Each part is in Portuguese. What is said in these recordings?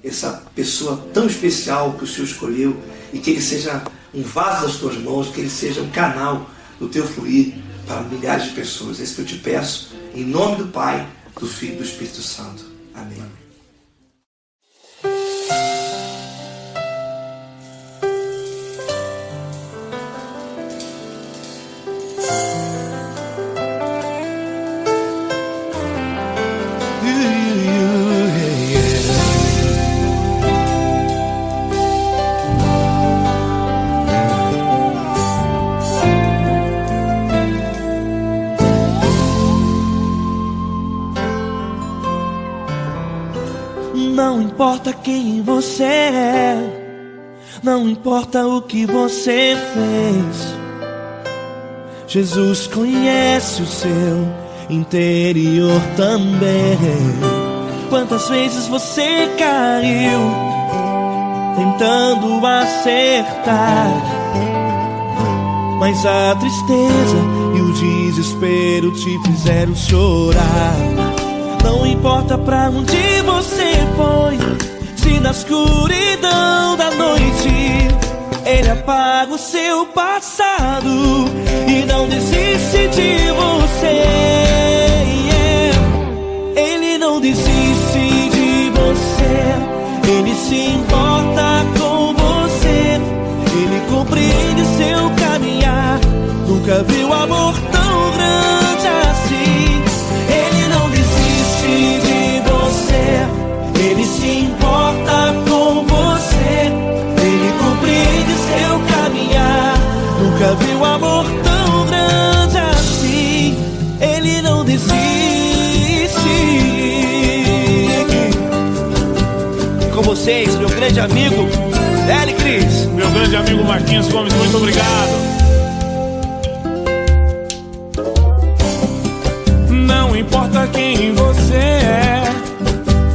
essa pessoa tão especial que o Senhor escolheu, e que ele seja um vaso das tuas mãos, que ele seja um canal do teu fluir para milhares de pessoas. É isso que eu te peço, em nome do Pai, do Filho e do Espírito Santo. Amém. Não importa quem você é, não importa o que você fez, Jesus conhece o seu interior também. Quantas vezes você caiu tentando acertar, mas a tristeza e o desespero te fizeram chorar. Não importa pra onde você foi, se na escuridão da noite Ele apaga o seu passado e não desiste de você. Ele não desiste de você, Ele se importa com você, Ele compreende seu caminhar. Nunca viu amor tão grande assim. Ele não desiste de você, Ele se importa com você, Ele compreende seu caminhar. Nunca viu amor tão grande assim. Ele não desiste. Com vocês, meu grande amigo L. Cris. Meu grande amigo Marquinhos Gomes, muito obrigado. Não importa quem você é,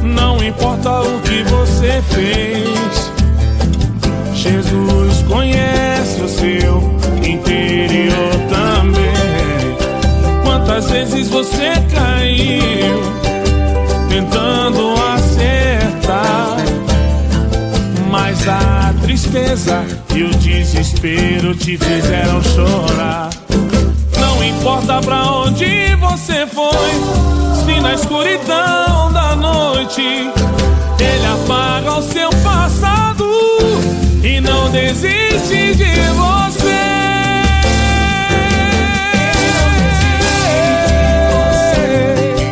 não importa o que você fez, Jesus conhece o seu interior também. Quantas vezes você caiu tentando acertar, mas a tristeza e o desespero te fizeram chorar. Não importa pra onde você foi, se na escuridão da noite Ele apaga o seu passado e não desiste de você.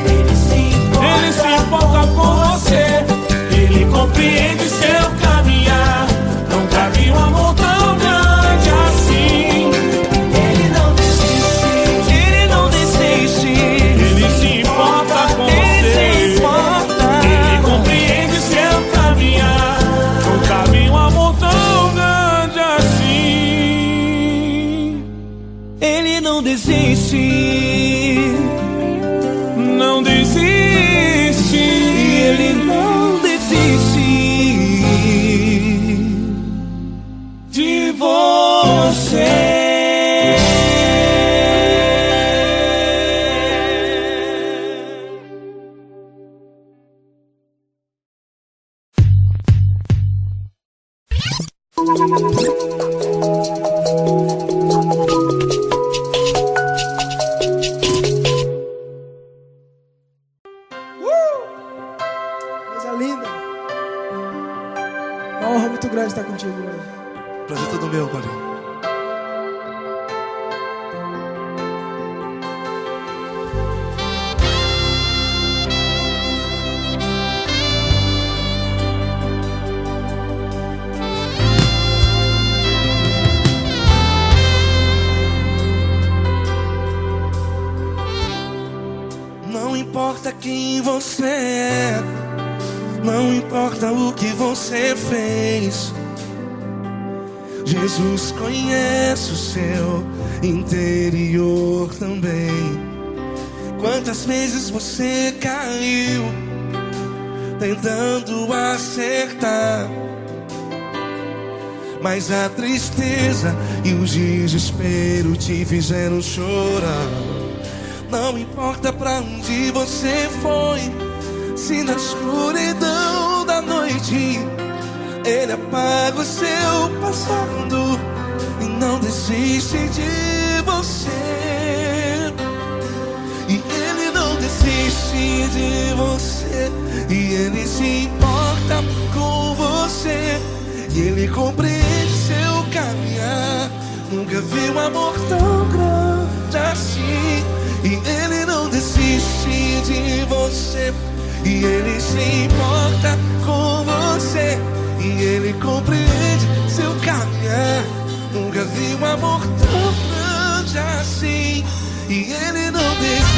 Ele se importa com você, Ele compreende seu caminhar. Nunca vi um amor tão grande assim. Ele não desiste, Ele não desiste, Ele se importa com Ele se você, importa. Ele compreende seu caminhar. Nunca vi um amor tão grande assim. Ele não desiste, Não desiste. Ele não desiste De você. Coisa linda. Uma honra muito grande estar contigo hoje. Prazer todo meu, Paulinho. Não importa quem você é, não importa o que você fez, Jesus conhece o seu interior também. Quantas vezes você caiu tentando acertar, mas a tristeza e o desespero te fizeram chorar. Não importa pra onde você foi, se na escuridão da noite noite. Ele apaga o seu passado e não desiste de você. E ele não desiste de você. E ele se importa com você. E ele compreende seu caminhar. Nunca vi um amor tão grande assim. E ele não desiste de você. E ele se importa com você. E ele compreende seu caminhar. Nunca vi um amor tão grande assim. E ele não desiste.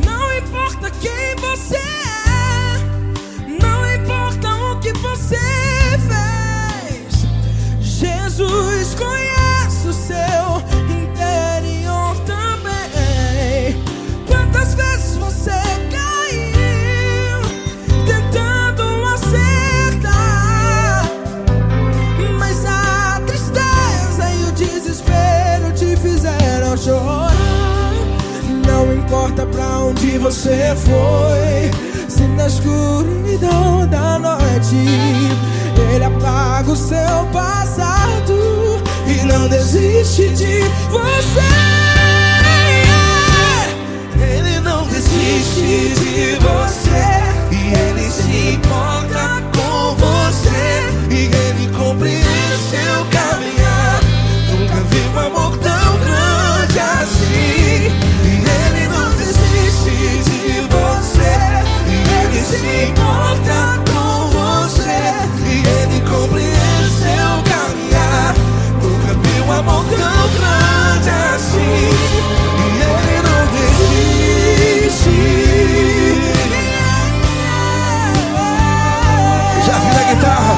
Não importa quem você é, não importa o que você fez, Jesus conhece o seu interior também. Quantas vezes você caiu tentando acertar, mas a tristeza e o desespero te fizeram chorar. Não importa pra onde você foi, se na escuridão da noite ele apaga o seu passado e não desiste de você. Ele não desiste de você. E ele se importa com você. E ele compreende seu caminhar. Nunca vi um amor tão grande assim. E ele não desiste de você. E ele se importa com você. E ele compreende seu caminhar. Nunca vi um amor tão grande assim. E ele não desiste. Já vi na guitarra.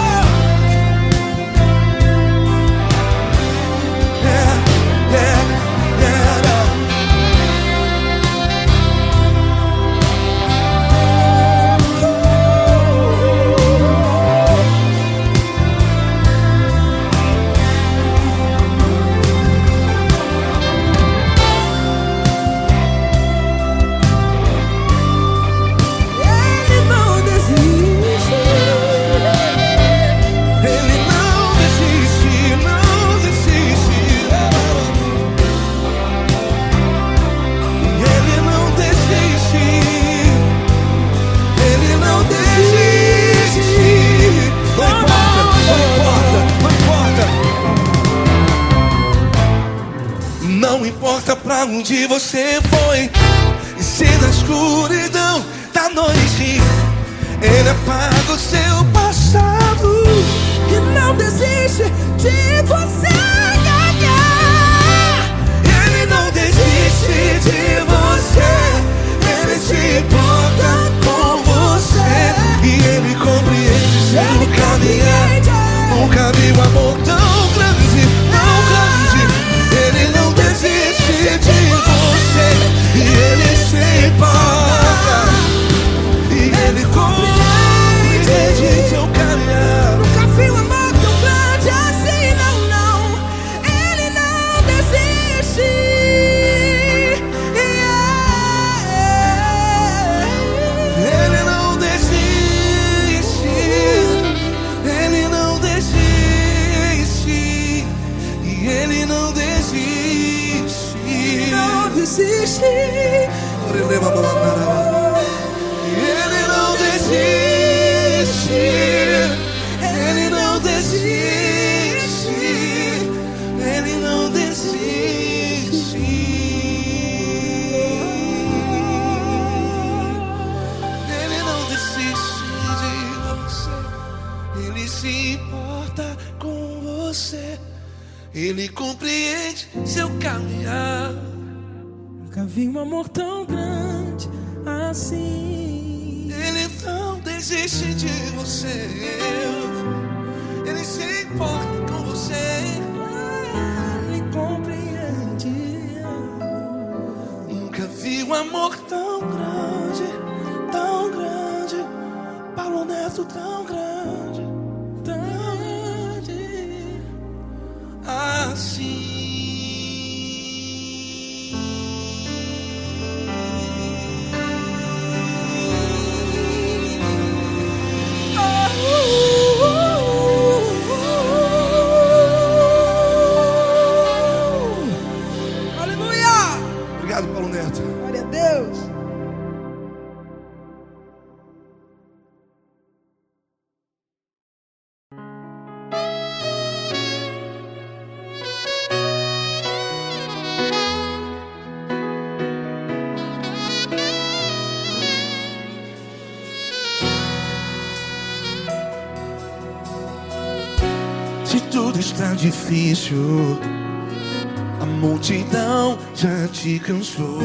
Não importa pra onde você foi, e se na escuridão da noite ele apaga o seu passado E não desiste de você. Ele não desiste de você. Ele se importa com você. E ele compreende seu caminhar. Nunca vi um amor tão grande, tão grande. Ele não desiste de você. E ele se importa. E ele compreende seu caminhar. Nunca vi um amor tão grande assim, não, não. Ele não desiste. Ele não desiste. Ele não desiste. E ele não desiste. Não desiste. Ele não desiste. Ele não desiste. Ele não desiste. Ele não desiste de você. Ele se importa com você. Ele compreende seu caminhar. Nunca vi um amor tão grande assim. Ele não desiste de você. Ele se importa com você. Ele compreende. Nunca vi um amor tão grande, tão grande. Paulo Neto tão grande. assim. Aleluia! Obrigado, Paulo Neto. Glória a Deus. Se tudo está difícil, a multidão já te cansou.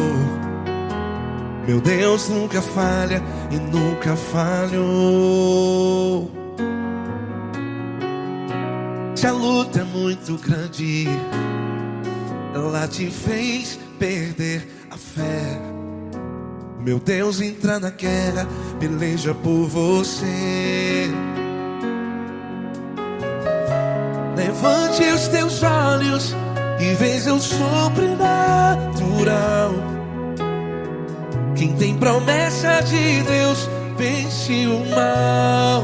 Meu Deus nunca falha e nunca falhou. Se a luta é muito grande, ela te fez perder a fé. Meu Deus entra na guerra, peleja por você. Levante os teus olhos e veja o sobrenatural. Quem tem promessa de Deus vence o mal.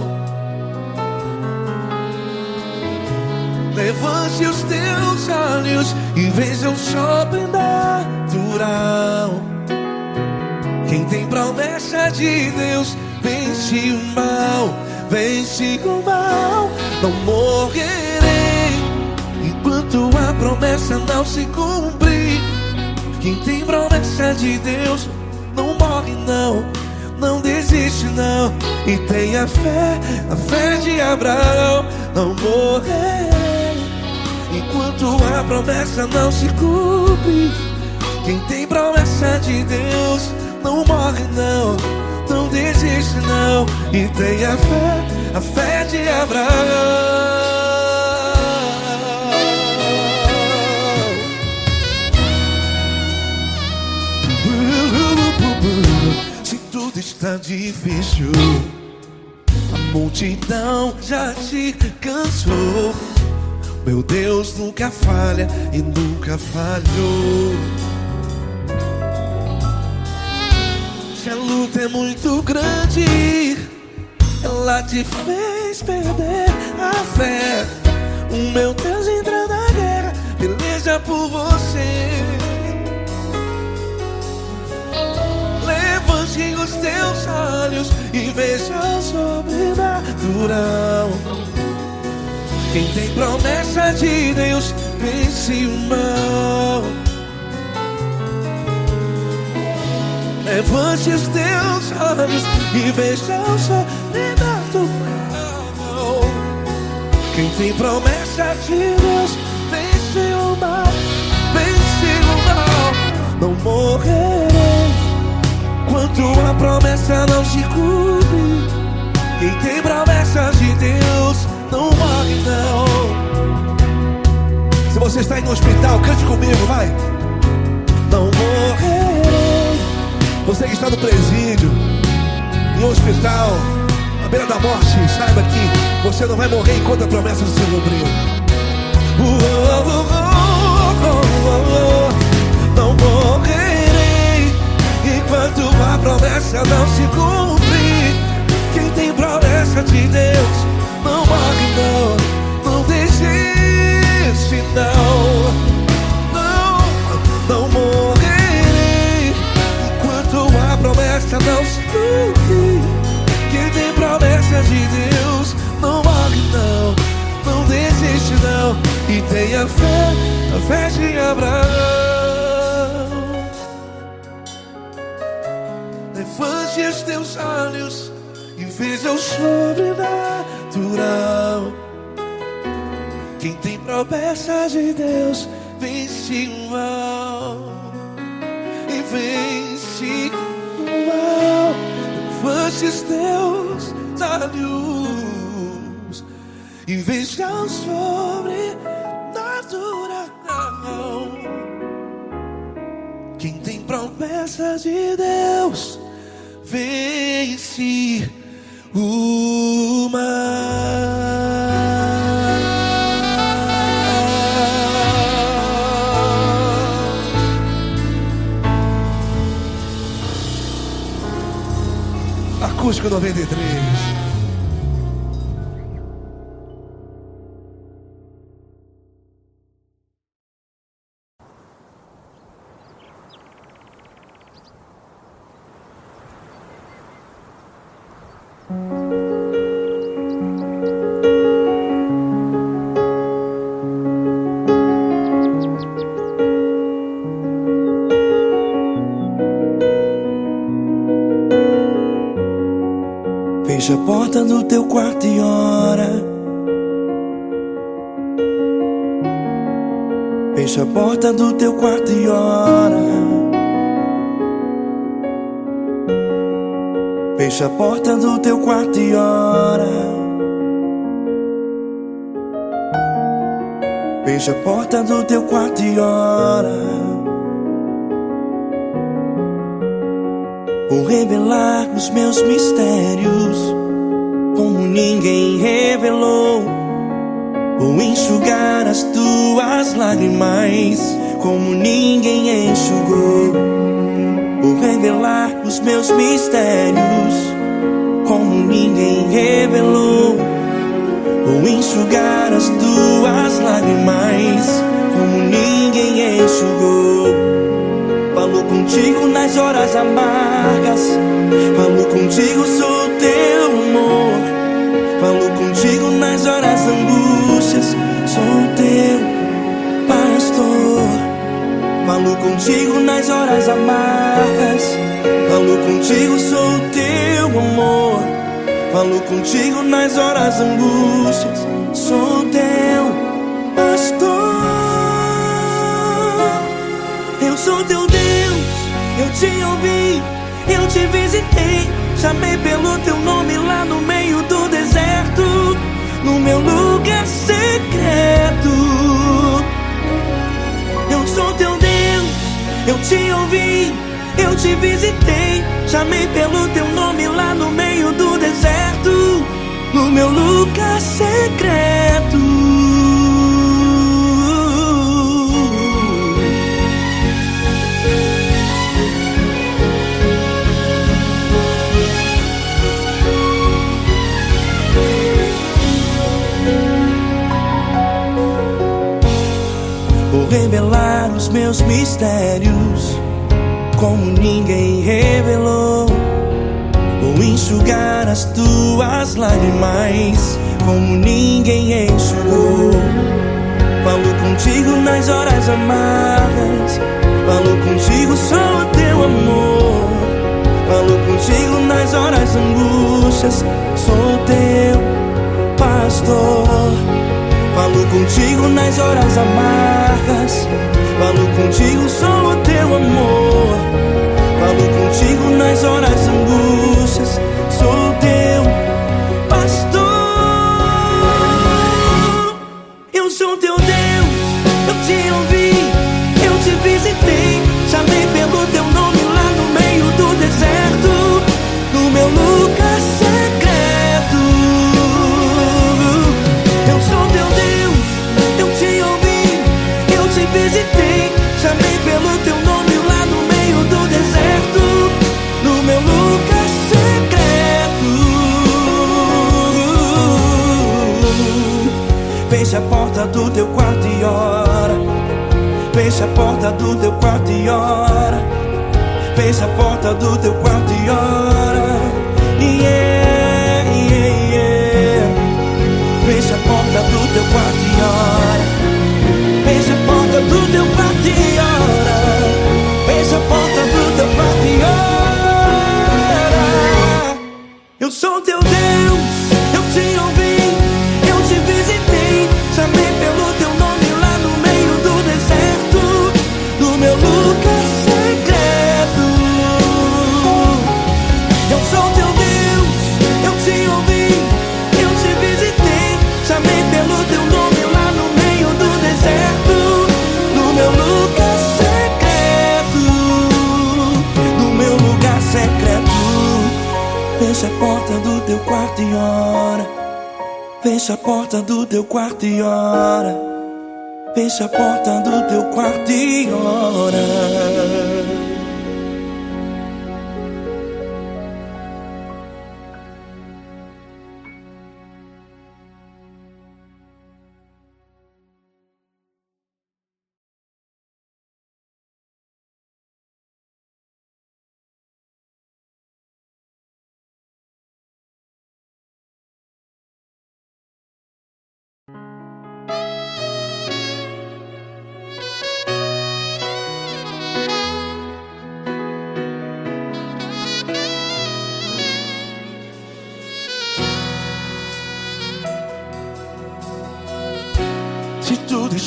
Levante os teus olhos e veja o sobrenatural. Quem tem promessa de Deus vence o mal. Vence o mal. Não morrerei enquanto a promessa não se cumprir. Quem tem promessa de Deus não morre não, não desiste não. E tenha a fé de Abraão. Não morrerei enquanto a promessa não se cumpre. Quem tem promessa de Deus não morre não, não desiste não. E tenha a fé de Abraão. Se tudo está difícil, a multidão já te cansou. Meu Deus nunca falha e nunca falhou. Se a luta é muito grande, ela te fez perder a fé. O meu Deus entra na guerra, peleja por você. Levante os teus olhos e veja o sobrenatural. Quem tem promessa de Deus vence o mal. Levante os teus olhos e veja o sobrenatural. Quem tem promessa de Deus vence o mal. Vence o mal. Não morrerei enquanto a promessa não se cumpre. Quem tem promessa de Deus não morre não. Se você está aí no hospital, cante comigo, vai. Não morrerei. Você que está no presídio, em um hospital, à beira da morte, saiba que você não vai morrer enquanto a promessa não se cumprir. Não morrerei enquanto a promessa não se cumprir. Quem tem promessa de Deus não morre não, não desiste não. Não morrerei enquanto a promessa não se cumprir. Quem tem promessa de Deus não morre não, não desiste não. E tenha a fé de Abraão. Levante os teus olhos e veja o sobrenatural. Quem tem promessa de Deus vence o mal. E vence o mal. Levante os teus olhos e veja o sobrenatural. Quem tem promessa de Deus vence o mal. Acústico 93. Fecha a porta do teu quarto e ora. Fecha a porta do teu quarto e ora. Fecha a porta do teu quarto e ora. Fecha a porta do teu quarto e ora. Vou revelar os meus mistérios como ninguém revelou. Vou enxugar as tuas lágrimas como ninguém enxugou. Vou revelar os meus mistérios como ninguém revelou. Vou enxugar as tuas lágrimas como ninguém enxugou. Falo contigo nas horas amargas, falo contigo, sou teu amor. Falo contigo nas horas angústias, sou teu pastor. Falo contigo nas horas amargas, falo contigo, sou teu amor. Falo contigo nas horas angústias, sou teu pastor. Eu sou teu Deus, eu te ouvi, eu te visitei. Chamei pelo teu nome lá no meio do deserto, no meu lugar secreto. Eu sou teu Deus, eu te ouvi, eu te visitei. Chamei pelo teu nome lá no meio do deserto, no meu lugar secreto. Vou revelar os meus mistérios como ninguém revelou. Vou enxugar as tuas lágrimas como ninguém enxugou. Falo contigo nas horas amargas, falo contigo, sou teu amor. Falo contigo nas horas angústias, sou teu pastor. Falo contigo nas horas amargas, falo contigo, sou o teu amor. Falo contigo nas horas angústias, sou teu pastor. Eu sou teu Deus, eu te ouvi, eu te visitei. Chamei pelo teu nome lá no meio do deserto, no meu lugar secreto. Eu sou teu Deus, eu te ouvi, eu te visitei. Chamei pelo teu nome lá no meio do deserto, no meu lugar secreto. Fecha a porta do teu quarto e ora. Fecha a porta do teu quarto e ora. Fecha a porta do teu quarto e ora. Yeah, yeah, yeah. Fecha a porta do teu quarto e ora. Fecha a porta do teu quarto e ora. Fecha a porta do teu quarto e ora. Eu sou teu Deus, eu te ouvi, eu te visitei. Chamei pelo teu nome lá no meio do deserto, no meu lugar secreto. Eu sou teu Deus, eu te ouvi, eu te visitei. Chamei pelo teu nome lá no meio do deserto, no meu lugar secreto, no meu lugar secreto. Fecha a porta do teu quarto e ora. Fecha a porta do teu quarto e ora. Fecha a porta do teu quarto e ora.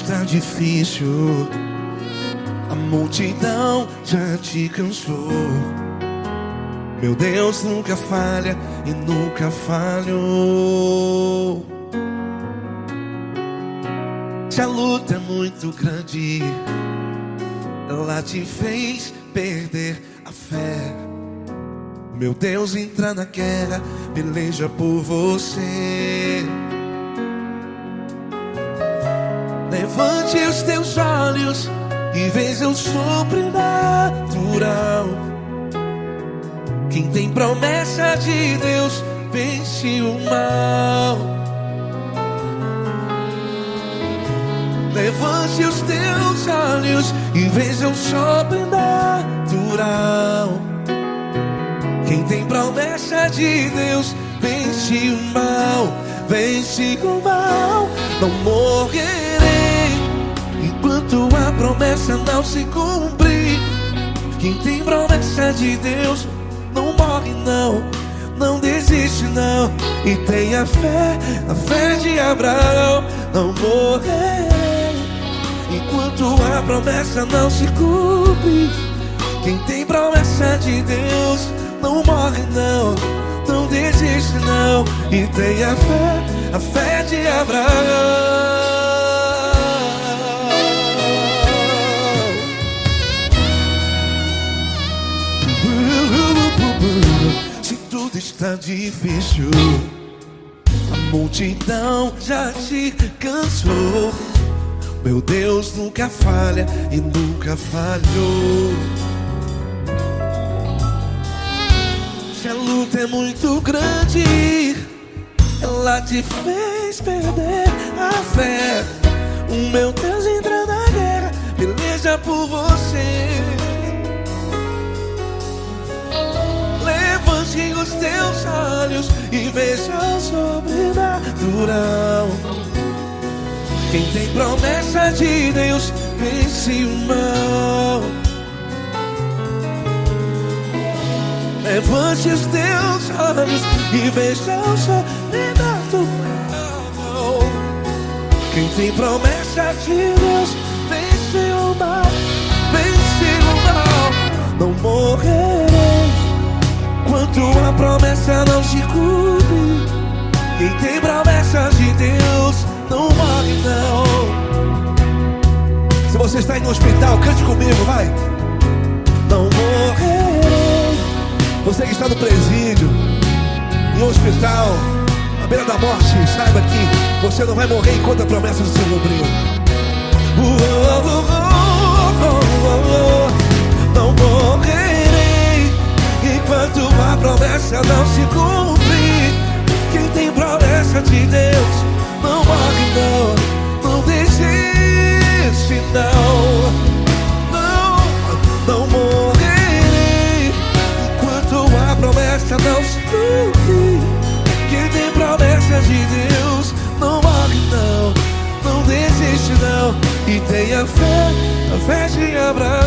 está difícil, a multidão já te cansou. Meu Deus nunca falha e nunca falhou. Se a luta é muito grande, ela te fez perder a fé. Meu Deus entra na guerra, peleja por você. Levante os teus olhos e veja o sobrenatural. Quem tem promessa de Deus vence o mal. Levante os teus olhos e veja o sobrenatural. Quem tem promessa de Deus vence o mal. Vence o mal. Não morrerei enquanto a promessa não se cumprir. Quem tem promessa de Deus não morre não, não desiste não. E tenha fé, a fé de Abraão. Não morrerei enquanto a promessa não se cumpre. Quem tem promessa de Deus não morre não, não desiste não. E tenha fé, a fé de Abraão. Se tudo está difícil, a multidão já te cansou. Meu Deus nunca falha e nunca falhou. Se a luta é muito grande, ela te fez perder a fé. O meu Deus entra na guerra, peleja por você. Levante os teus olhos e veja o sobrenatural. Quem tem promessa de Deus vence o mal. Levante os teus olhos e veja o sobrenatural. Quem tem promessa de Deus vence o mal. Vence o mal. Não morrerei enquanto a promessa não se cumpre. Quem tem promessa de Deus não morre não. Se você está aí no hospital, cante comigo, vai. Não morrerei. Você que está no presídio, em um hospital, à beira da morte, saiba que você não vai morrer enquanto a promessa se cumpriu. Não morrerei enquanto a promessa não se cumprir. Quem tem promessa de Deus não morre não, não desiste não. Não morrerei enquanto a promessa não se cumprir. Quem tem promessa de Deus não morre não, não desiste não. E tenha fé, a fé de Abraão.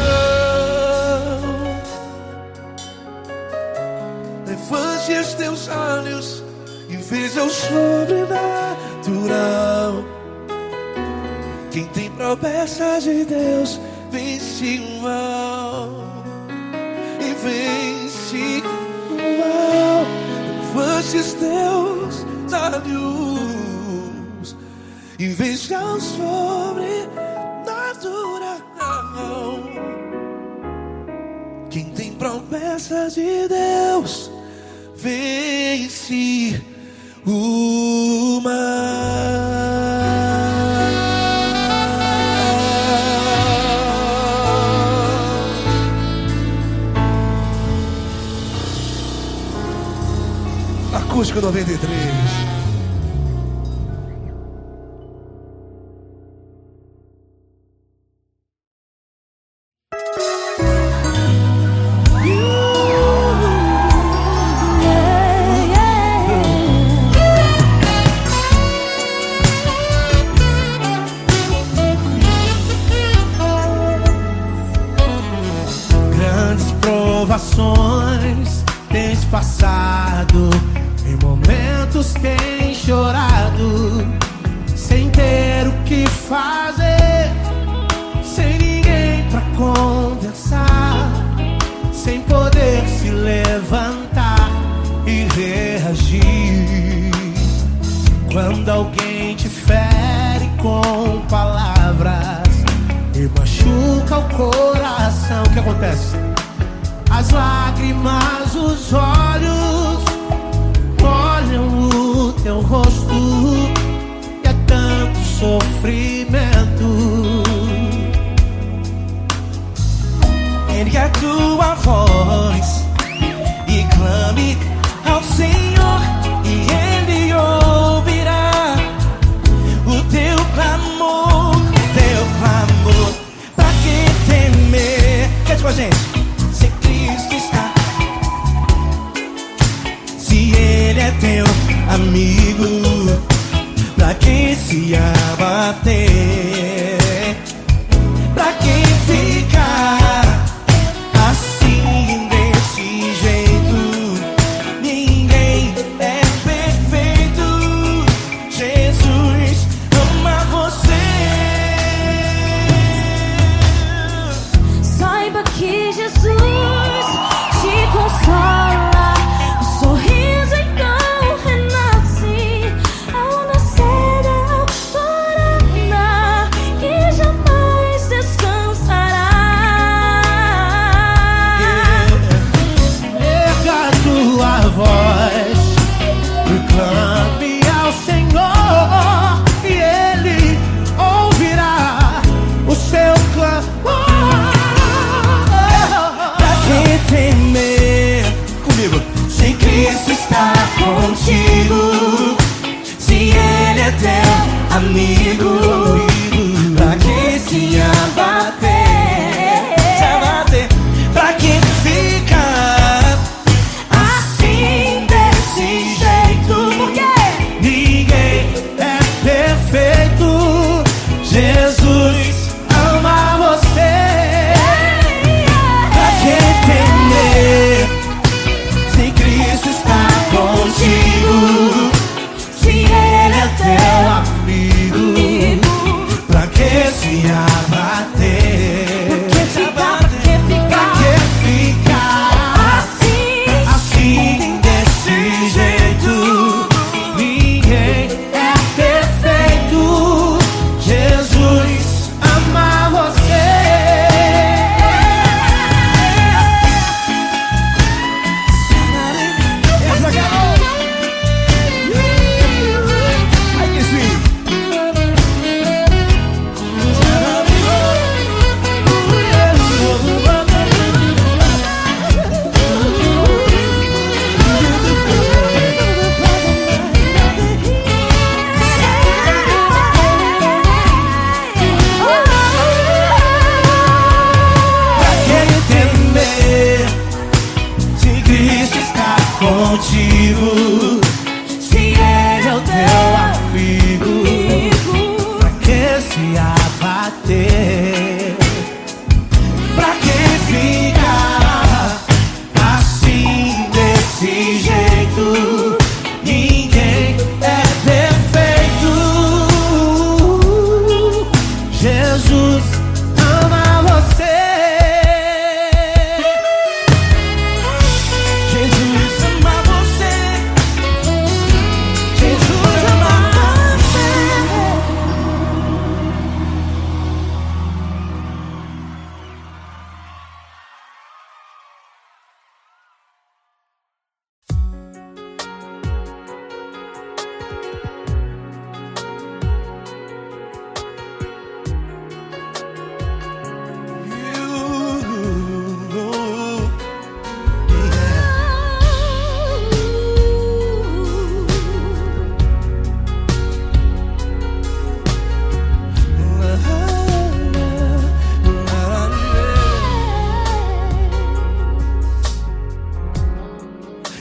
Levante os teus olhos e veja o sobrenatural. Quem tem promessa de Deus vence o mal. E vence o mal. Levante os teus olhos e veja o sobrenatural. Quem tem promessa de Deus vence o mal. Acústico 93. Provações tens passado, em momentos tens chorado, sem ter o que fazer. sem poder se levantar e reagir. Quando alguém te fere com palavras e machuca o coração, o que acontece? As lágrimas, os olhos molham o teu rosto e é tanto sofrimento. Ergue a tua voz e clame ao Senhor, e Ele ouvirá o teu clamor, Pra que temer? Cante com a gente. Se Cristo está, se Ele é teu amigo, pra que se abater? Pra que ficar assim desse jeito? Ninguém é perfeito. Jesus ama você. Saiba que Jesus te consola. O sorriso então renasce ao nascer da alvorada, que jamais descansará. Erga a tua voz e clame ao Senhor, e Ele ouvirá o seu clamor. Pra que temer? Comigo. Se Cristo está contigo, se Ele é teu amigo, pra que se abater? Pra que ficar assim desse jeito? Ninguém é perfeito. Jesus ama você. Pra que temer? Se Cristo está contigo, se Ele é teu Amigo, pra que se abater? Pra que ficar assim desse jeito? Ninguém é perfeito. Jesus ama você. Ai, que sweet. Pra que temer? Se Cristo está contigo, se Ele é o teu amigo, Pra que se abater? pra que ficar assim desse jeito? Ninguém é perfeito. Jesus ama você. Jesus ama você. Jesus ama você.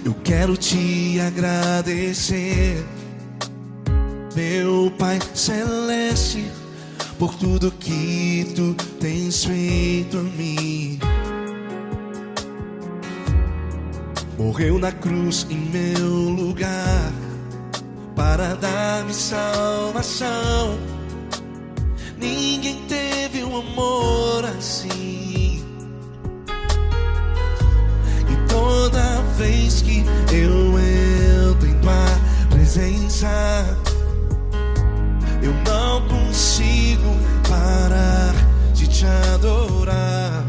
Eu quero te agradecer, meu Pai Celeste, por tudo que tu tens feito a mim. Morreu na cruz em meu lugar para dar-me salvação. Ninguém teve um amor assim. vez que eu entro em tua presença, eu não consigo parar de te adorar.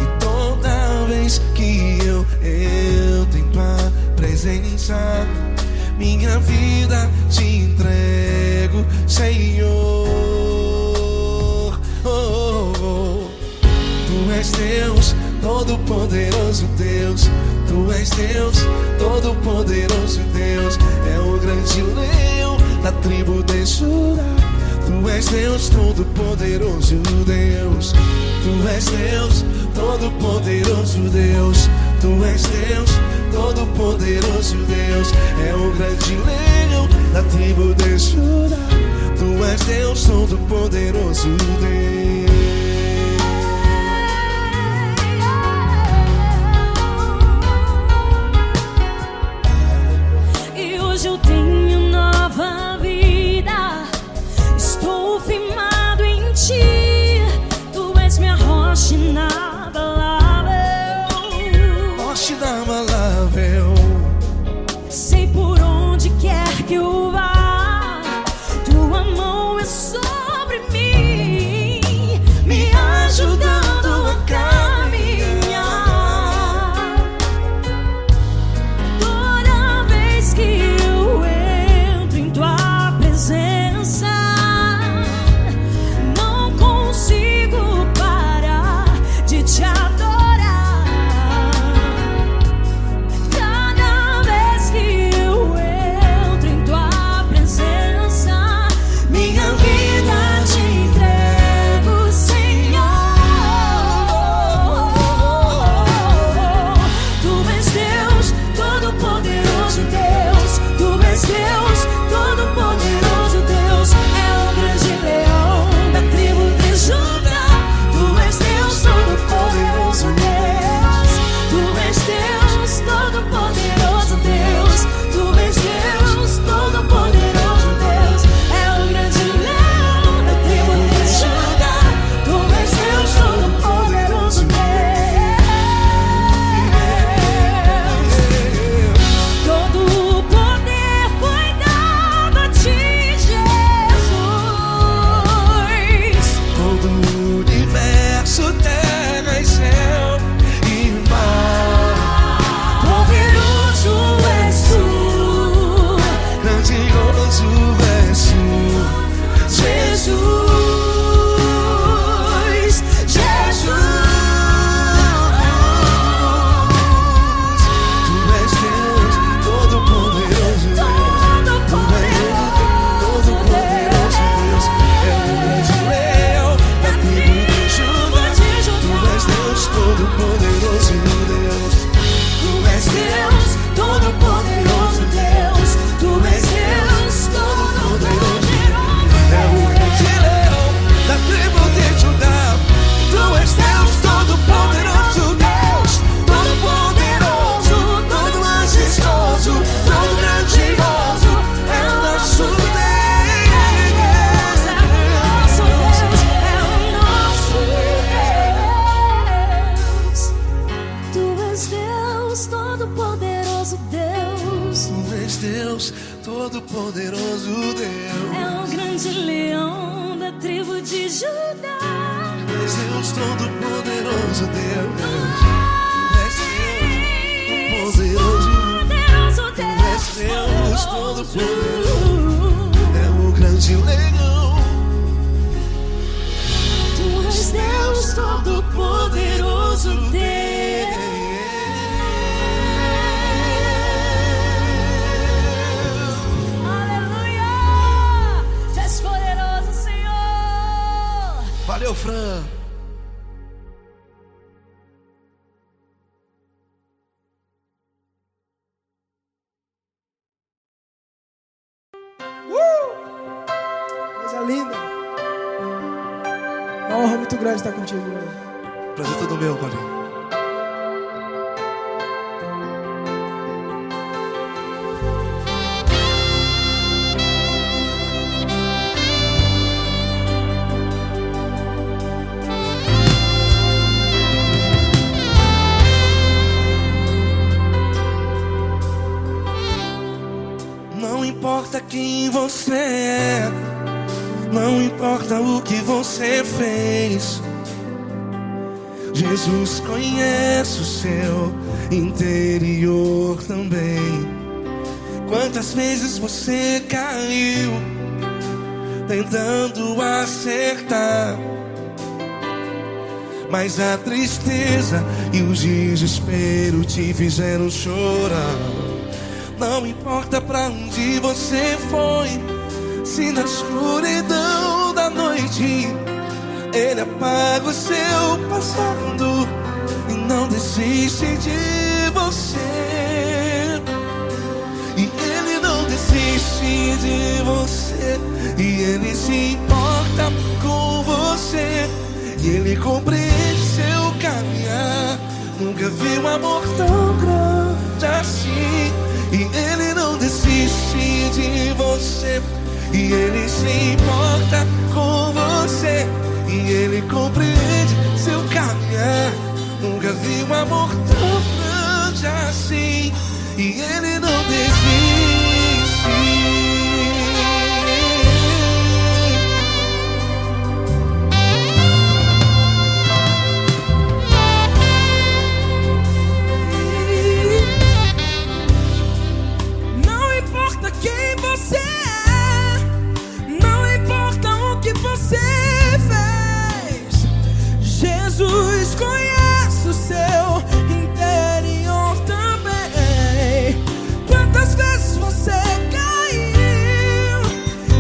E toda vez que eu entro em tua presença, minha vida te entrego, Senhor. Tu és Deus, todo-poderoso Deus. Tu és Deus, todo-poderoso Deus. É o grande leão da tribo de Judá. Tu és Deus, todo-poderoso Deus. Tu és Deus, todo-poderoso Deus. Tu és Deus, todo-poderoso Deus. É o grande leão da tribo de Judá. Tu és Deus, todo-poderoso Deus. E hoje eu tenho nova vida, estou firmado em ti. Tu és minha rocha inabalável, Rocha inabalável. sei por onde quer que eu vá, tua mão é sobre mim, me ajudando a caminhar. Toda vez que eu entro em tua presença, não consigo parar de te adorar. Cada vez que eu entro em tua presença, minha vida te entrego, Senhor. Tu és Deus, todo-poderoso Deus. Tu és Deus, todo-poderoso Deus. É o grande leão da tribo de Judá. Tu és Deus, todo-poderoso Deus. Tu és Deus, todo-poderoso Deus. Tu és Deus, todo-poderoso Deus. É o grande leão da tribo de Judá. Tu és Deus, todo-poderoso Deus. Todo o poder foi dado a ti, Jesus. Todo o universo, terra e céu e mar. Poderoso és tu, Grandioso és tu, Jesus, Jesus. Tu és Deus, todo-poderoso Deus. Todo-poderoso Deus. É o grande leão da tribo de Judá. Tu és Deus, todo-poderoso Deus. Tu és Deus, todo-poderoso Deus. Tu és Deus, todo-poderoso. É o grande leão da tribo de Judá. Tu és Deus, todo-poderoso Deus. Todo-poderoso, todo majestoso, todo grandioso. É o nosso Deus é o nosso Deus. Tu és Deus, todo-poderoso Deus. Tu és Deus, todo-poderoso Deus. É o grande leão da tribo de Judá. Tu és Deus, todo-poderoso Deus. Tu és Deus, Poderoso Tu és Deus, Deus. todo-poderoso. É o grande leão. Tu és Deus, todo-poderoso Deus. Aleluia! Tu és poderoso, Senhor. Valeu, Fran. Coisa linda. É uma honra muito grande estar contigo hoje. Prazer todo meu, Paulinho. quem você é, não importa o que você fez. Jesus conhece o seu interior também. Quantas vezes você caiu tentando acertar, mas a tristeza e o desespero te fizeram chorar. Não importa pra onde você foi, se na escuridão da noite Ele apaga o seu passado e não desiste de você. E Ele não desiste de você, e Ele se importa com você, e Ele compreende seu caminhar. Nunca vi um amor tão grande assim. E Ele não desiste de você, e Ele se importa com você, e Ele compreende seu caminhar. Nunca vi um amor tão grande assim. E Ele não desiste. Não importa quem você é, não importa o que você fez, Jesus conhece o seu interior também. Quantas vezes você caiu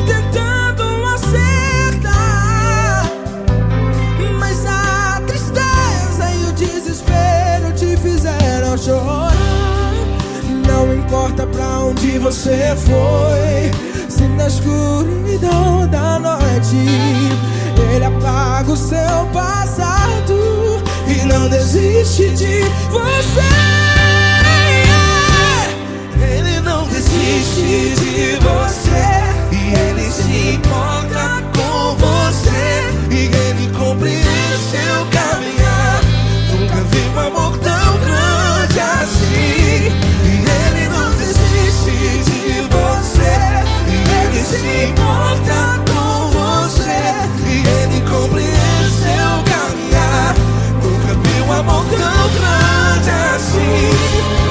tentando acertar, mas a tristeza e o desespero te fizeram chorar. Não importa pra onde você foi, se na escuridão da noite Ele apaga o seu passado e não desiste de você. Ele não desiste de você, e Ele se importa com você, e Ele compreende seu caminhar. Nunca vi um amor tão grande assim. E Ele não desiste de você, e Ele se importa com você, e Ele compreende seu caminhar. Nunca vi um amor tão grande assim.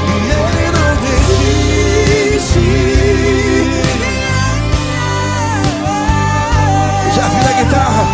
E Ele não desiste. Já vi na guitarra.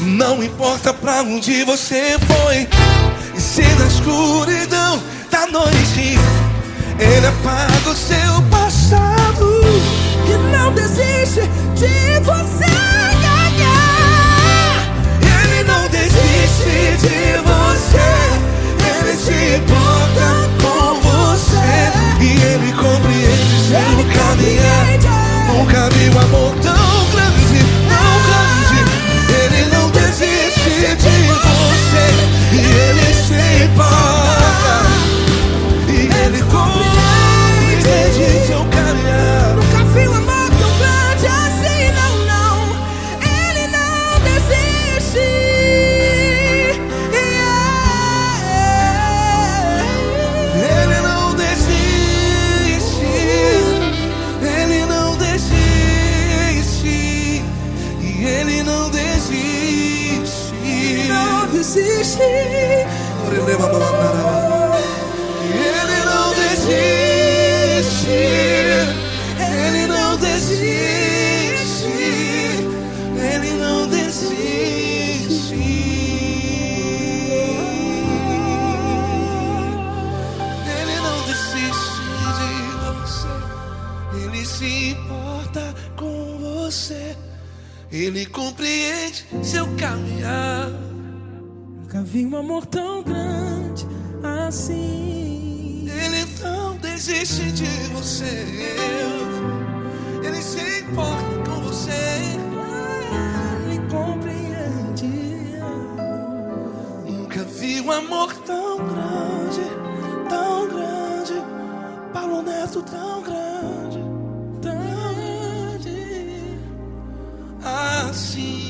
Não importa pra onde você foi, e se na escuridão da noite Ele apaga o seu passado E não desiste de você ganhar. Ele não desiste de você, Ele se importa com você, e Ele compreende seu caminhar. Nunca vi um amor tão grande, tão grande. Ele não desiste de você, e Ele se importa, e Ele compreende seu caminhar. Nunca vi um amor tão grande assim, não, não. Ele não desiste. Ele não desiste, Ele não desiste, e Ele não desiste. Não desiste. Ele não desiste, Ele não desiste, Ele não desiste. Ele compreende seu caminhar. Nunca vi um amor tão grande assim. Ele não desiste de você. Ele se importa com você. Ele compreende. Nunca vi um amor tão grande, tão grande. Paulo Neto tão grande, Tão grande. assim.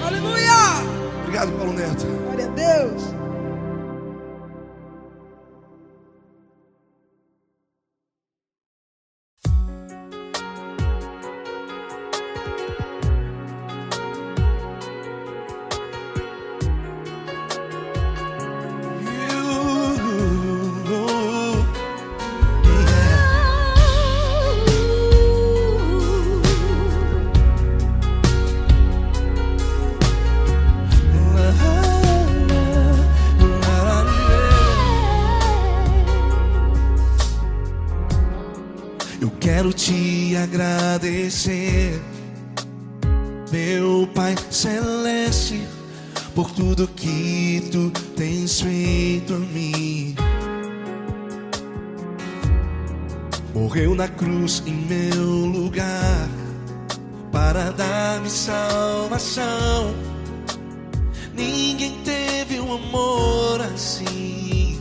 Aleluia! Obrigado, Paulo Neto. Glória a Deus. Eu quero te agradecer, meu Pai Celeste, por tudo que tu tens feito a mim. Morreu na cruz em meu lugar para dar-me salvação. Ninguém teve um amor assim.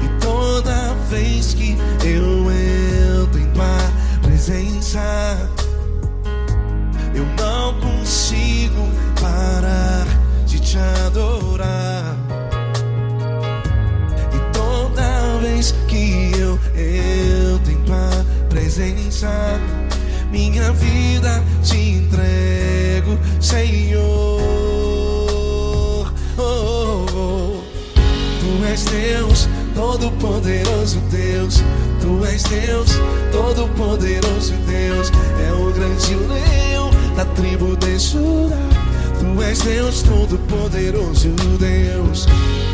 E toda vez que eu entro em tua presença, eu não consigo parar de te adorar. E toda vez que eu entro em tua presença, minha vida te entrego, Senhor. Oh, oh, oh. Tu és Deus, Todo-Poderoso Deus. Tu és Deus, Todo-Poderoso Deus. É o grande leão da tribo de Judá. Tu és Deus, Todo-Poderoso Deus.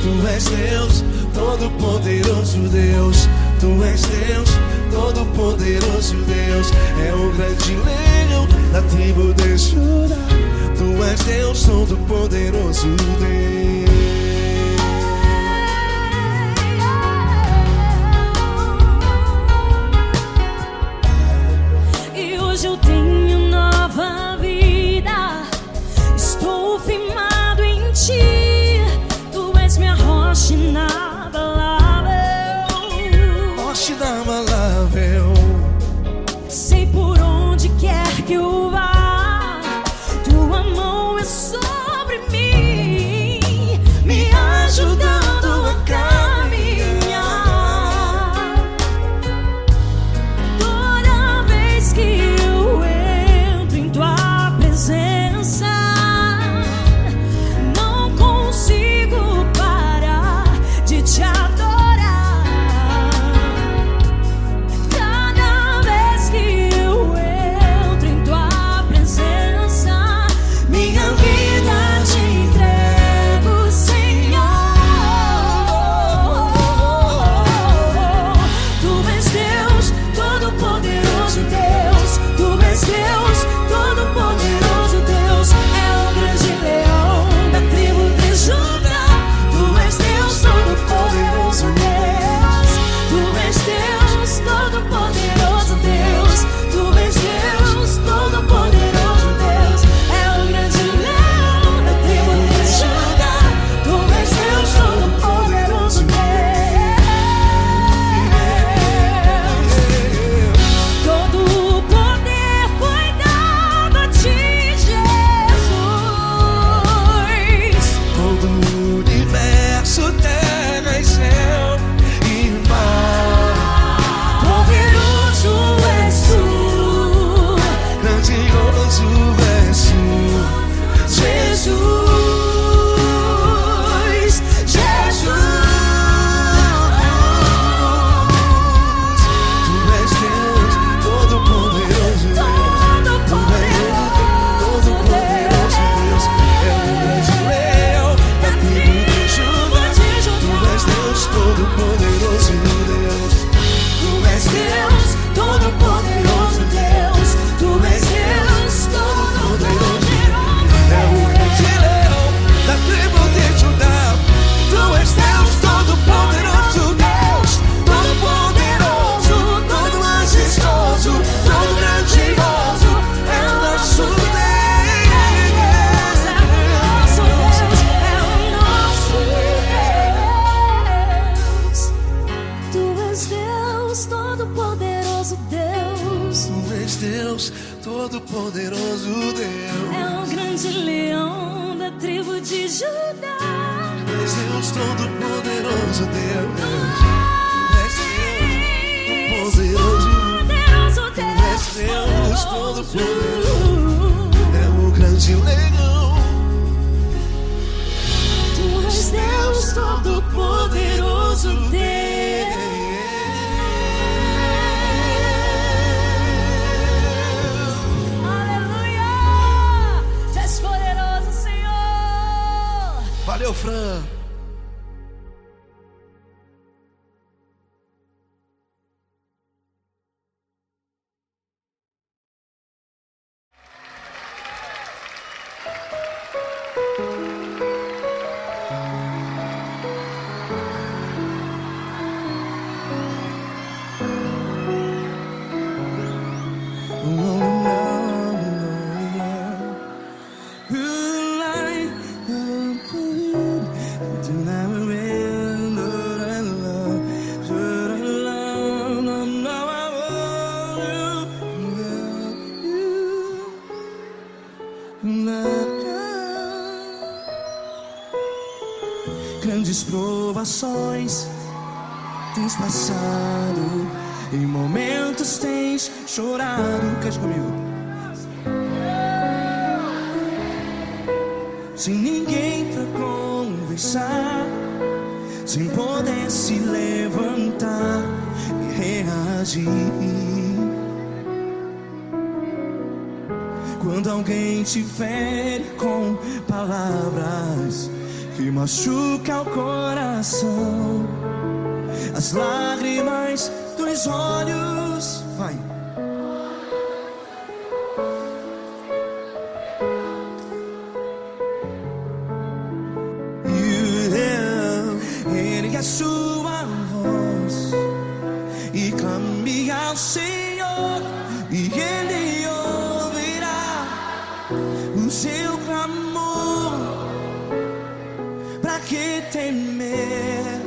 Tu és Deus, Todo-Poderoso Deus. Tu és Deus, Todo-Poderoso Deus. É o grande leão da tribo de Judá. Tu és Deus, Todo-Poderoso Deus. E hoje eu tenho nova vida. Estou firmado em ti. Tu és minha rocha inabalável. Rocha inabalável. Sei por onde quer que eu vá, tua mão é sobre mim, me ajudando a caminhar. Toda vez que eu entro em tua presença, não consigo parar de te adorar. Cada vez que eu entro em tua Todo-Poderoso Deus. É o grande leão da tribo de Judá. És Deus Todo-Poderoso Deus. És Deus poderoso. És Deus Todo-Poderoso. É o grande leão. Tu és Deus Todo-Poderoso Deus. Aleluia! Tu és poderoso, Senhor. Valeu, Fran. Grandes provações tens passado, em momentos tens chorado. Cante comigo. Sem ninguém pra conversar, sem poder se levantar e reagir. Quando alguém te fere com palavras que machuca o coração, as lágrimas dos olhos, vai. Ergue a sua voz e clame ao Senhor, e Ele ouvirá o seu clamor. Pra que temer,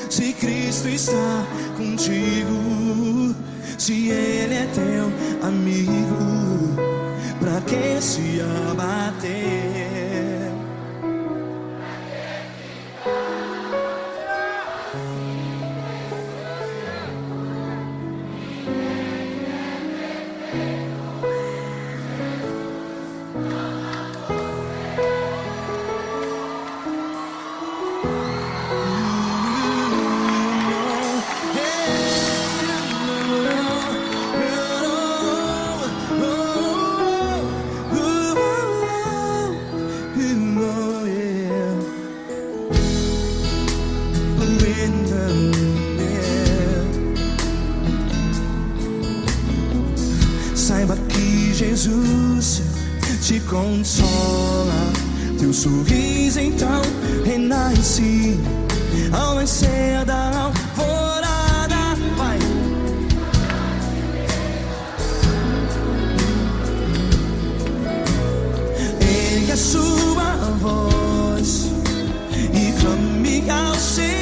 se Cristo está contigo? Se Ele é teu amigo, pra que se abater? Saiba que Jesus te consola, teu sorriso então renasce ao nascer da alvorada. Vai. Ergue a sua voz e clame ao Senhor.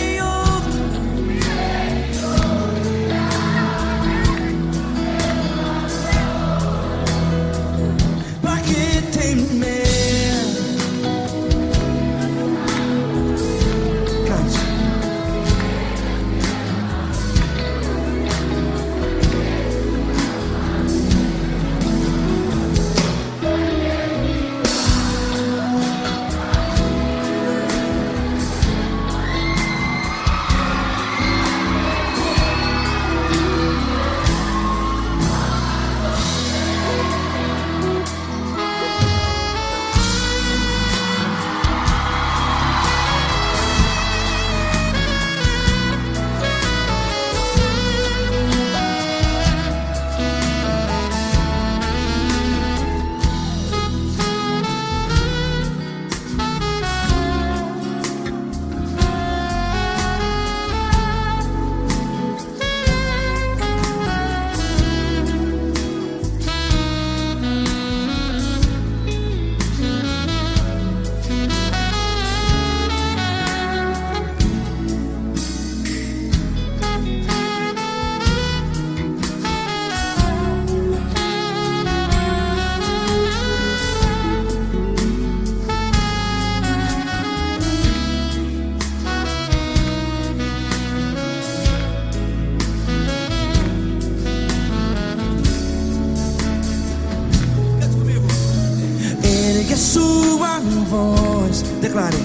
sua voz. Declare.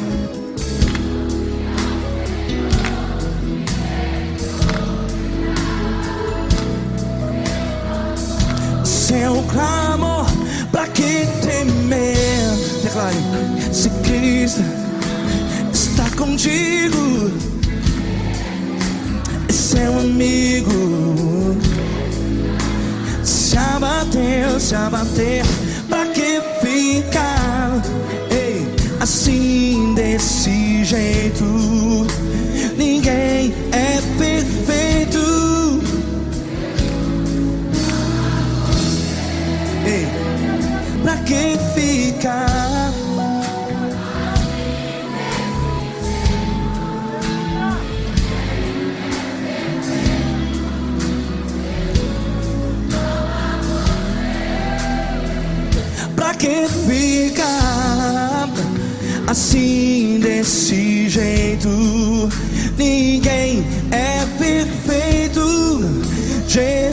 Seu clamor, pra que temer? Declare. Se Cristo está contigo, é seu amigo. Se abater, pra que ficar? Ei, assim desse jeito, ninguém é perfeito. Ei, pra que ficar? Pra que ficar assim desse jeito? Ninguém é perfeito. Jesus,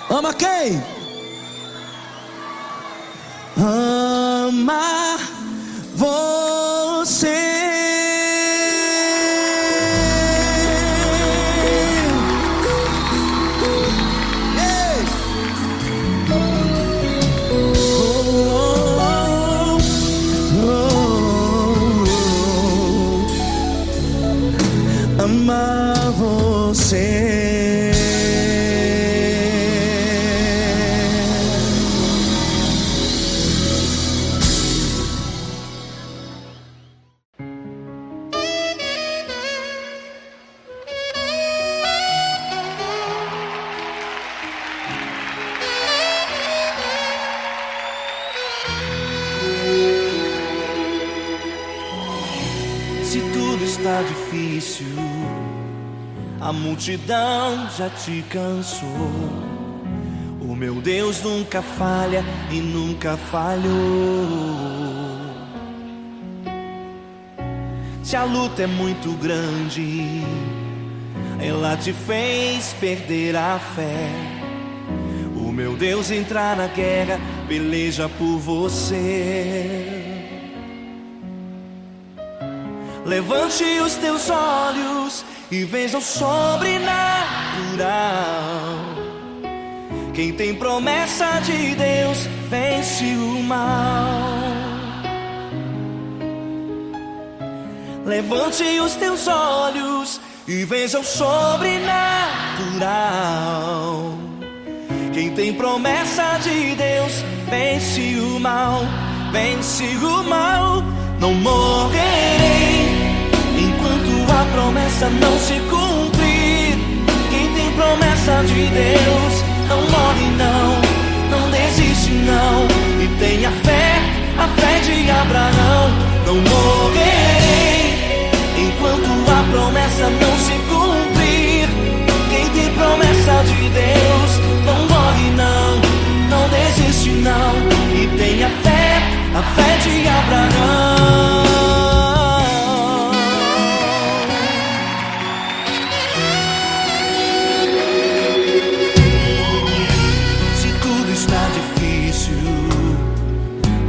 ama quem? Ama você. Ei. Ama você. Se tudo está difícil, a multidão já te cansou. O meu Deus nunca falha e nunca falhou. Se a luta é muito grande, ela te fez perder a fé. O meu Deus entra na guerra, peleja por você. Levante os teus olhos e veja o sobrenatural. Quem tem promessa de Deus vence o mal. Levante os teus olhos e veja o sobrenatural. Quem tem promessa de Deus vence o mal. Vence o mal. Não morrerei enquanto a promessa não se cumprir. Quem tem promessa de Deus não morre não, não desiste não. E tenha fé, a fé de Abraão. Não morrerei enquanto a promessa não se cumprir. Quem tem promessa de Deus não morre não, não desiste não. E tenha fé, a fé de Abraão.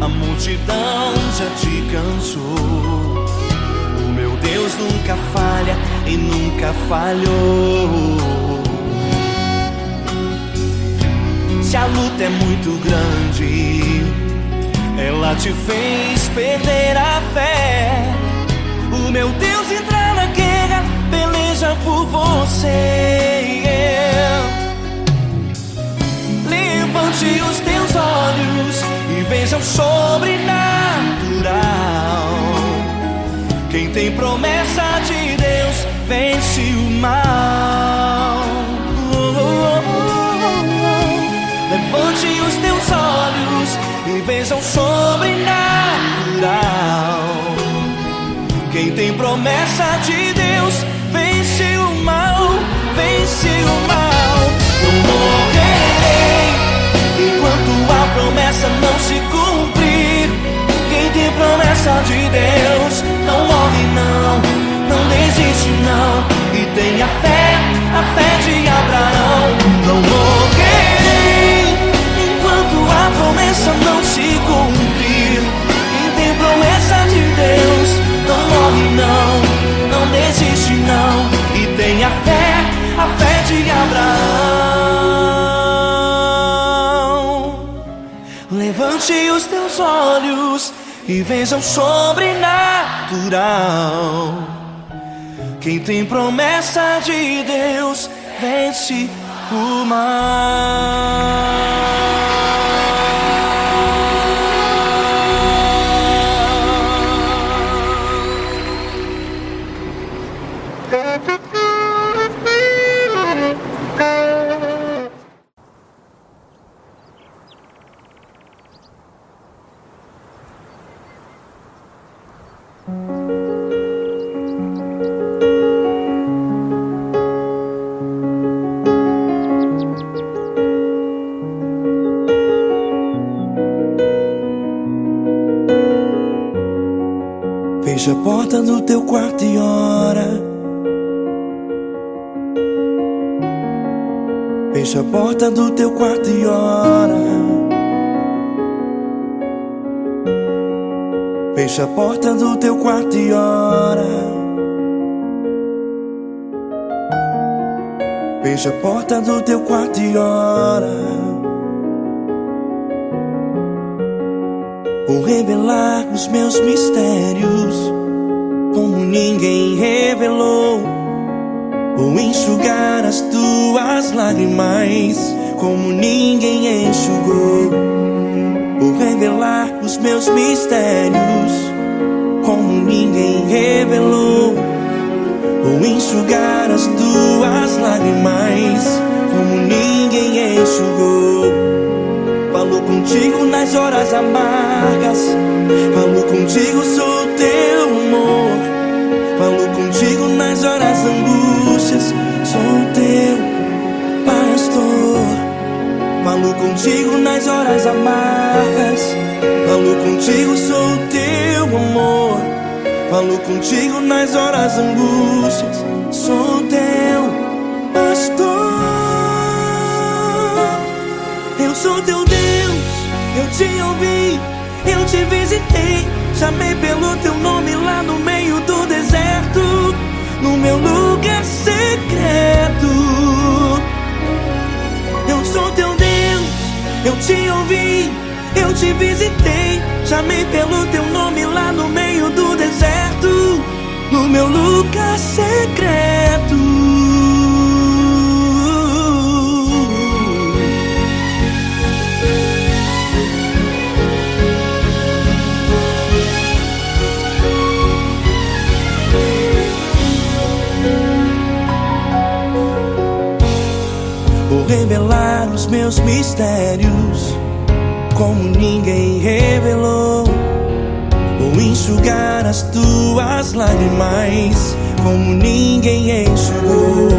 A multidão já te cansou. O meu Deus nunca falha e nunca falhou. Se a luta é muito grande, ela te fez perder a fé. O meu Deus entra na guerra, peleja por você. Levante os teus olhos e veja o sobrenatural. Quem tem promessa de Deus vence o mal. Levante os teus olhos e veja o sobrenatural. Quem tem promessa de Deus vence o mal. Vence o mal. Não morrerei enquanto a promessa não se cumprir. Quem tem promessa de Deus feche os teus olhos e veja o sobrenatural. Quem tem promessa de Deus vence o mal. Fecha a porta do teu quarto e ora. Fecha a porta do teu quarto e ora. Fecha a porta do teu quarto e ora. Fecha a porta do teu quarto e ora. Vou revelar os meus mistérios como ninguém revelou. Vou enxugar as tuas lágrimas como ninguém enxugou. Vou revelar os meus mistérios como ninguém revelou. Vou enxugar as tuas lágrimas como ninguém enxugou. Falo contigo nas horas amargas, falo contigo, sou teu amor. Falo contigo nas horas angústias, sou teu pastor. Falo contigo nas horas amargas, falo contigo, sou teu amor. Falo contigo nas horas angústias, sou teu pastor. Eu sou teu Deus, eu te ouvi, eu te visitei. Chamei pelo teu nome lá no meio do deserto, no meu lugar secreto. Eu sou teu Deus, eu te ouvi, eu te visitei. Chamei pelo teu nome lá no meio do deserto, no meu lugar secreto. Vou revelar os meus mistérios como ninguém revelou. Vou enxugar as tuas lágrimas como ninguém enxugou.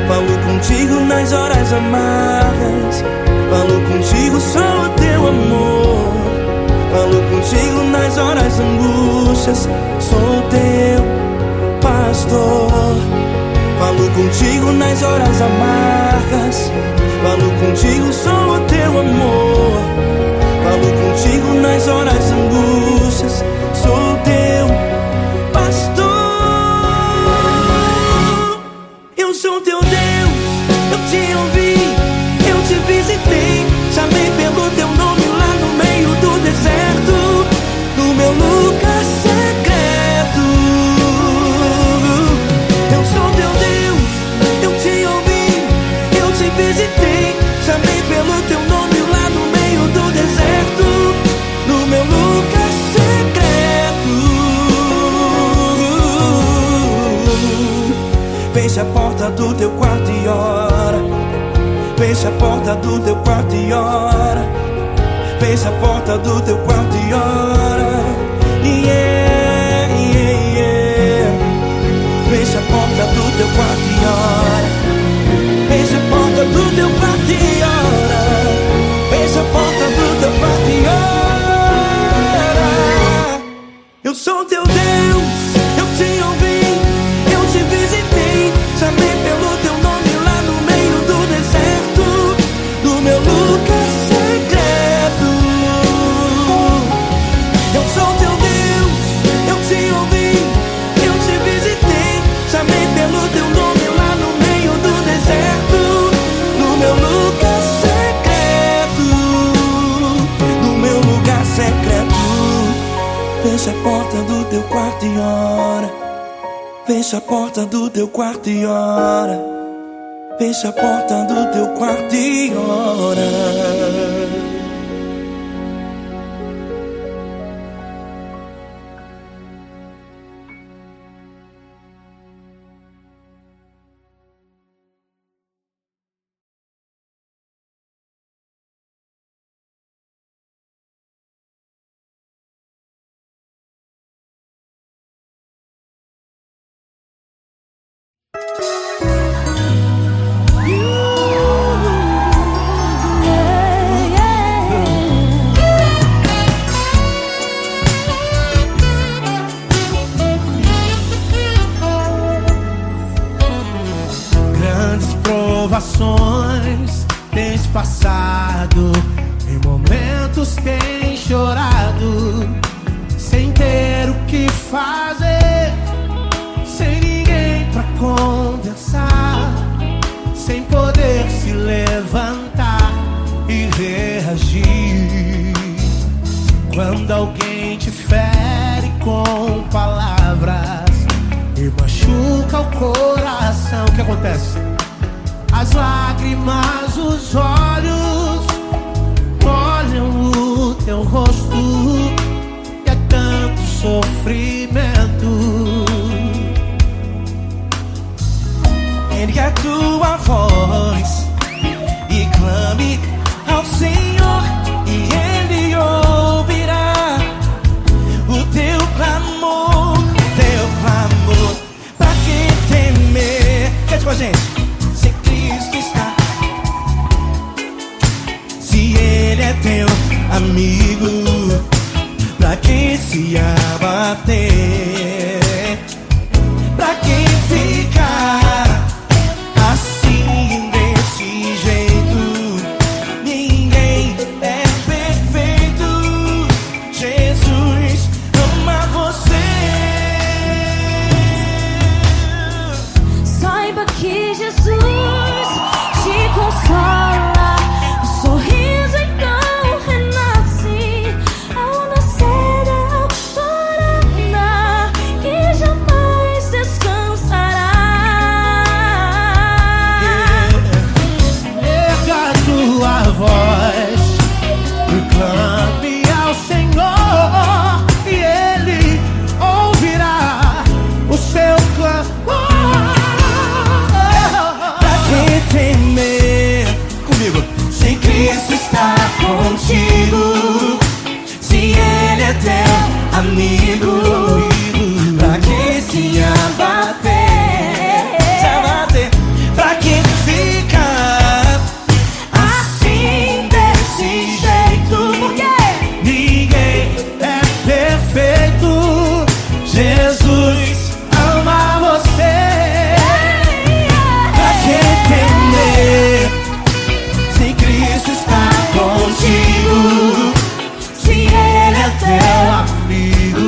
Falo contigo nas horas amargas, falo contigo, sou teu amor. Falo contigo nas horas angústias, sou teu pastor. Falo contigo nas horas amargas, falo contigo, sou teu amor. Falo contigo nas horas angústias, sou teu pastor. Eu sou teu Deus, eu te ouvi, eu te visitei. Chamei pelo teu nome lá no meio do deserto, no meu lugar secreto. Eu sou teu Deus, eu te ouvi, eu te visitei. Chamei pelo teu nome lá no meio do deserto, no meu lugar secreto. Fecha a porta do teu quarto e ora. Fecha a porta do teu quarto e ora. Fecha a porta do teu quarto e ora. Yeah, yeah, yeah. Fecha a porta do teu quarto e ora. Fecha a porta do teu quarto e ora. Fecha a porta do teu quarto e ora. Eu sou teu Deus, eu te ouvi, eu te visitei. Chamei pelo teu nome lá no meio do deserto, no meu lugar secreto. Eu sou teu Deus, eu te ouvi, eu te visitei. Chamei pelo teu nome lá no meio do deserto, no meu lugar secreto, no meu Fecha a porta do teu quarto e ora. Fecha a porta do teu quarto e ora. Fecha a porta do teu quarto e ora. Grandes provações tens passado, em momentos tens chorado, sem ter o que fazer, sem ninguém pra conversar, sem poder se levantar e reagir. Quando alguém te fere com palavras e machuca o coração, o que acontece? As lágrimas, os olhos molham o teu rosto, e é tanto sofrimento. Ergue a tua voz e clame ao Senhor, e Ele ouvirá o teu clamor, pra quem temer. Cante com a gente. Se Cristo está, se Ele é teu amigo, pra quem se abater, pra quem ficar assim desse jeito. Ninguém é perfeito, Jesus ama você. Saiba que Jesus te consola, o sorriso então renasce ao nascer da alvorada, que jamais descansará. Erga a tua voz e clame ao Senhor, e Ele ouvirá o seu clamor. Pra quem temer, comigo, se Cristo está contigo, se Ele é teu amigo, pra quem se abater, pra quem fica assim desse jeito. Porque ninguém é perfeito, Jesus ama você. Pra quem temer, se Cristo está contigo, se Ele é teu amigo,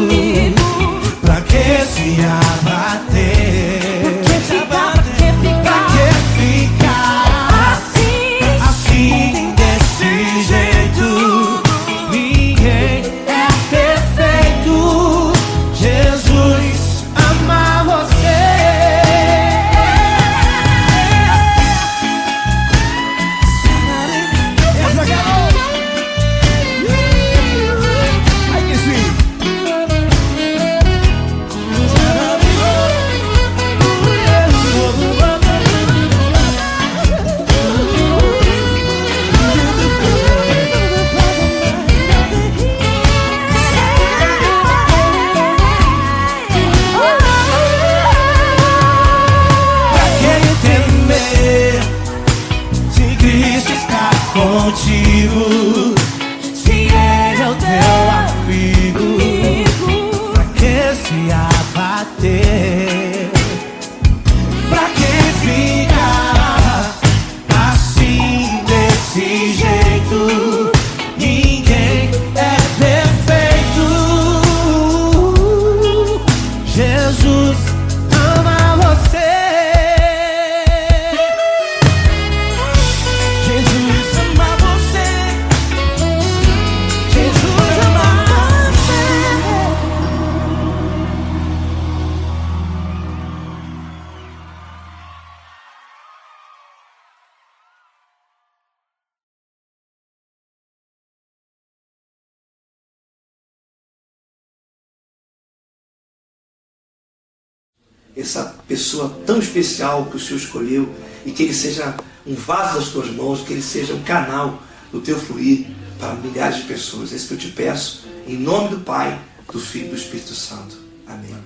essa pessoa tão especial que o Senhor escolheu e que ele seja um vaso das tuas mãos, que ele seja um canal do teu fluir para milhares de pessoas. É isso que eu te peço, em nome do Pai, do Filho e do Espírito Santo. Amém.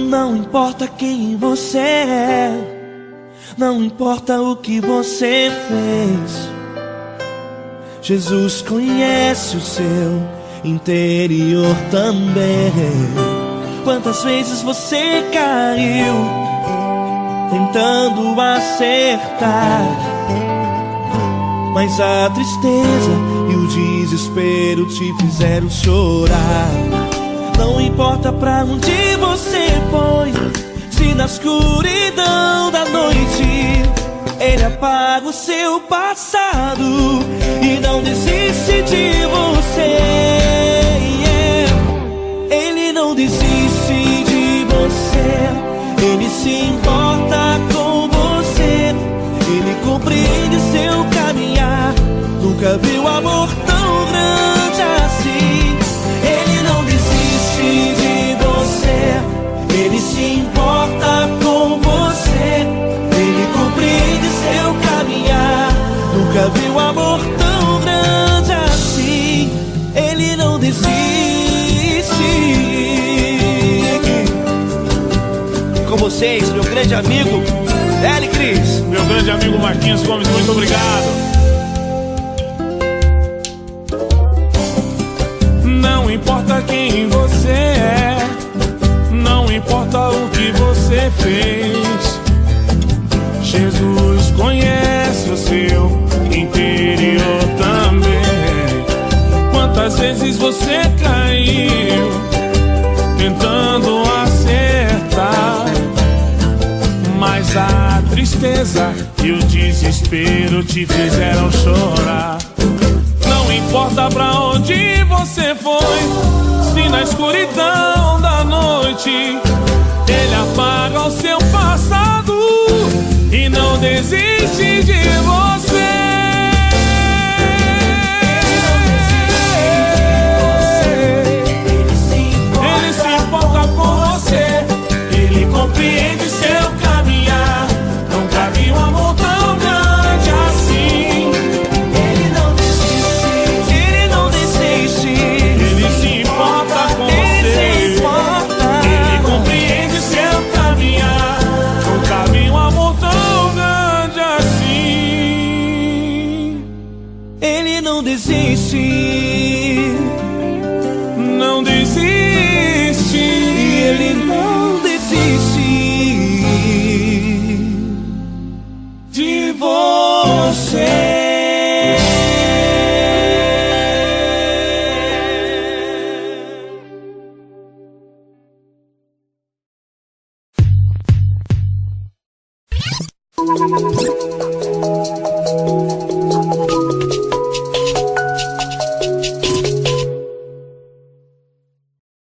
Não importa quem você é, não importa o que você fez, Jesus conhece o seu interior também. Quantas vezes você caiu tentando acertar, mas a tristeza e o desespero te fizeram chorar. Não importa pra onde você foi, se na escuridão da noite Ele apaga o seu passado e não desiste de você. Ele não desiste de você, Ele se importa com você, Ele compreende seu caminhar. Nunca viu amor tão grande assim. Ele não desiste de você, Ele se importa com você, Ele compreende seu caminhar. Nunca viu amor tão grande assim. Ele não desiste. Com vocês, meu grande amigo L. Cris. Meu grande amigo Marquinhos Gomes, muito obrigado. Não importa quem você é, não importa o que você fez, Jesus conhece o seu interior também. Quantas vezes você caiu tentando acertar, mas a tristeza e o desespero te fizeram chorar. Não importa pra onde você foi, se na escuridão da noite Ele apaga o seu passado e não desiste de você. Ele se importa com você, Ele compreende seu caminhar. Nunca vi um amor tão grande assim. Ele não desiste, Ele não desiste. Ele se importa com você, Ele compreende seu caminhar. Nunca vi um amor tão grande assim. Ele não desiste, não desiste. Ele não desiste De você.